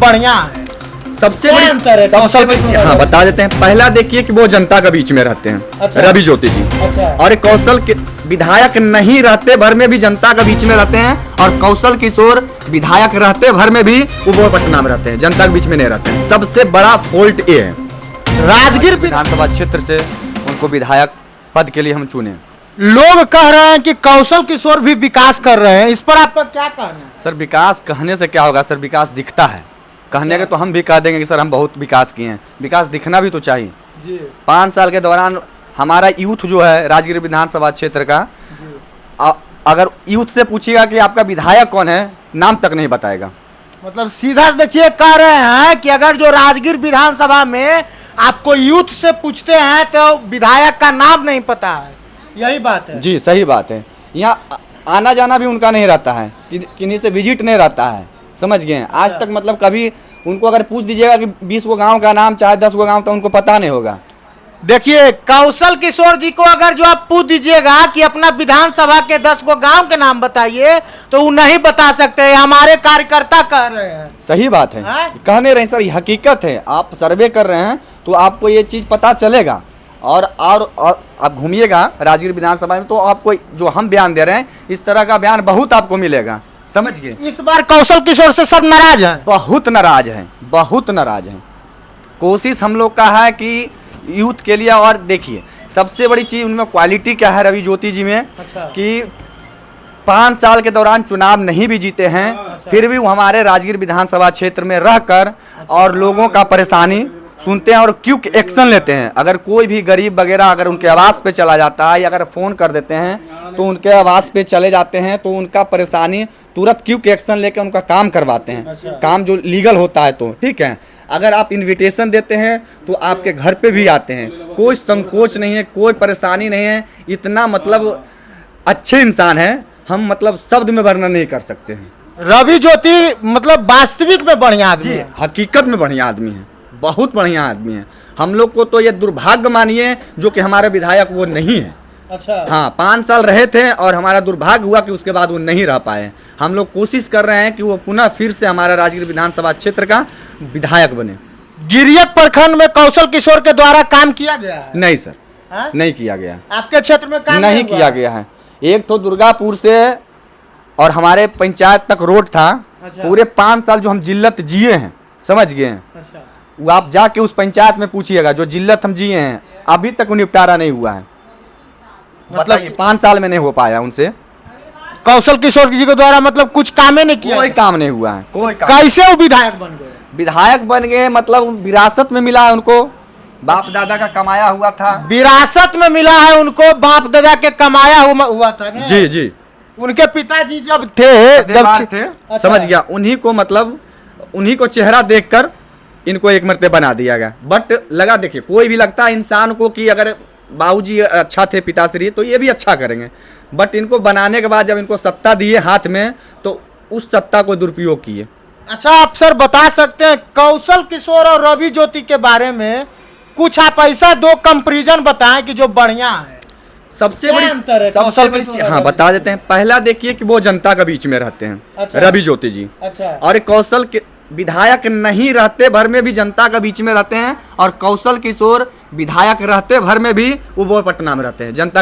बढ़िया है? सबसे क्या बड़ी अंतर है कौशल किशोर? हाँ बता देते हैं। पहला देखिए कि वो जनता के बीच में रहते हैं, अच्छा। रवि ज्योति जी। अच्छा। और कौशल के विधायक नहीं रहते भर में भी जनता के बीच में रहते हैं, और कौशल किशोर विधायक रहते भर में भी वो पटना में रहते हैं, जनता के बीच में नहीं रहते हैं। सबसे बड़ा फॉल्ट ये है। राजगीर विधानसभा क्षेत्र से उनको विधायक पद के लिए हम चुने। लोग कह रहे हैं कि कौशल किशोर भी विकास कर रहे हैं, इस पर आपका क्या कहना है? सर विकास कहने से क्या होगा सर, विकास दिखता है। कहने के तो हम भी कह देंगे कि सर हम बहुत विकास किए हैं, विकास दिखना भी तो चाहिए। जी 5 साल के दौरान हमारा यूथ जो है राजगीर विधानसभा क्षेत्र का, अगर यूथ से पूछिएगा कि आपका विधायक कौन है, नाम तक नहीं बताएगा। मतलब सीधा देखिए कह रहे हैं कि अगर जो राजगीर विधानसभा में आपको यूथ से पूछते हैं तो विधायक का नाम नहीं पता है, यही बात है? जी सही बात है। यहाँ आना जाना भी उनका नहीं रहता है, किन्हीं से विजिट नहीं रहता है, समझ गए? आज तक मतलब कभी उनको अगर पूछ दीजिएगा कि 20 गो गांव का नाम चाहे 10 गो गांव, तो उनको पता नहीं होगा। देखिए कौशल किशोर जी को अगर जो आप पूछ दीजिएगा कि अपना विधानसभा के 10 गो गांव के नाम बताइए तो वो नहीं बता सकते, हमारे कार्यकर्ता कह रहे हैं। सही बात है, हाँ? कहने रहे सर, ये हकीकत है। आप सर्वे कर रहे हैं तो आपको ये चीज़ पता चलेगा। और आप घूमिएगा राजगीर विधानसभा में तो आपको जो हम बयान दे रहे हैं इस तरह का बयान बहुत आपको मिलेगा, समझ गए? इस बार कौशल किशोर से सब नाराज हैं? बहुत नाराज हैं, बहुत नाराज हैं। कोशिश हम लोग का है कि यूथ के लिए, और देखिए सबसे बड़ी चीज़ उनमें क्वालिटी क्या है रवि ज्योति जी में, अच्छा। कि 5 साल के दौरान चुनाव नहीं भी जीते हैं, फिर भी वो हमारे राजगीर विधानसभा क्षेत्र में रहकर और लोगों का परेशानी सुनते हैं और क्विक एक्शन लेते हैं। अगर कोई भी गरीब वगैरह अगर उनके आवास पे चला जाता है या अगर फ़ोन कर देते हैं तो उनके आवास पे चले जाते हैं, तो उनका परेशानी तुरंत क्विक एक्शन लेकर उनका काम करवाते हैं। अच्छा। काम जो लीगल होता है, तो ठीक है। अगर आप इनविटेशन देते हैं तो आपके घर पे भी आते हैं, कोई संकोच नहीं है, कोई परेशानी नहीं है। इतना मतलब अच्छे इंसान हैं, हम मतलब शब्द में वर्णन नहीं कर सकते हैं। रवि ज्योति मतलब वास्तविक में बढ़िया आदमी जी है। हकीकत में बढ़िया आदमी है, बहुत बढ़िया आदमी है। हम लोग को तो ये दुर्भाग्य मानिए जो कि हमारे विधायक वो नहीं है। अच्छा। हाँ 5 साल रहे थे और हमारा दुर्भाग्य हुआ कि उसके बाद वो नहीं रह पाए। हम लोग कोशिश कर रहे हैं कि वो पुनः फिर से हमारा राजगीर विधानसभा क्षेत्र का विधायक बने। गिरियक प्रखंड में कौशल किशोर के द्वारा काम किया गया है? नहीं सर, हाँ? नहीं किया गया, आपके क्षेत्र में काम नहीं हुआ किया है? गया है। एक तो दुर्गापुर से और हमारे पंचायत तक रोड था। अच्छा। पूरे 5 साल जो हम जिल्लत जिए हैं, समझ गए हैं? अच्छा। वो आप जाके उस पंचायत में पूछिएगा, जो जिल्लत हम जिए हैं अभी तक वो निपटारा नहीं हुआ है। मतलब 5 साल में नहीं हो पाया उनसे। कौशल किशोर जी के द्वारा मतलब कुछ काम ही नहीं किया? कोई काम नहीं हुआ है, कोई काम। कैसे वो विधायक बन गए? विधायक बन गए मतलब विरासत में मिला है उनको, बाप दादा का कमाया हुआ था। विरासत में मिला है उनको, बाप दादा के कमाया हुआ था ना? जी जी, उनके पिताजी जब थे देवास थे, अच्छा। समझ गया। उन्हीं को मतलब उन्हीं को चेहरा देखकर इनको एक मर्ते बना दिया गया। बट लगा, देखिए कोई भी लगता है इंसान को कि अगर बाबूजी अच्छा थे पिताश्री तो ये भी अच्छा करेंगे, बट इनको बनाने के बाद जब इनको सत्ता दिए हाथ में तो उस सत्ता को दुरुपयोग किए। अच्छा आप सर बता सकते हैं कौशल किशोर और रवि ज्योति के बारे में कुछ आप ऐसा 2 कंपैरिजन बताएं कि जो बढ़िया है? सबसे क्या बड़ी अंतर है सबसे कौशल बड़ी किशोर चीज, और हाँ रवि बता देते हैं। पहला देखिए कि वो जनता के बीच में रहते हैं, अच्छा। रवि ज्योति जी। अच्छा। और कौशल के विधायक नहीं रहते भर में भी जनता के बीच में रहते हैं, और कौशल किशोर विधायक रहते भर में भी वो पटना में रहते हैं, जनता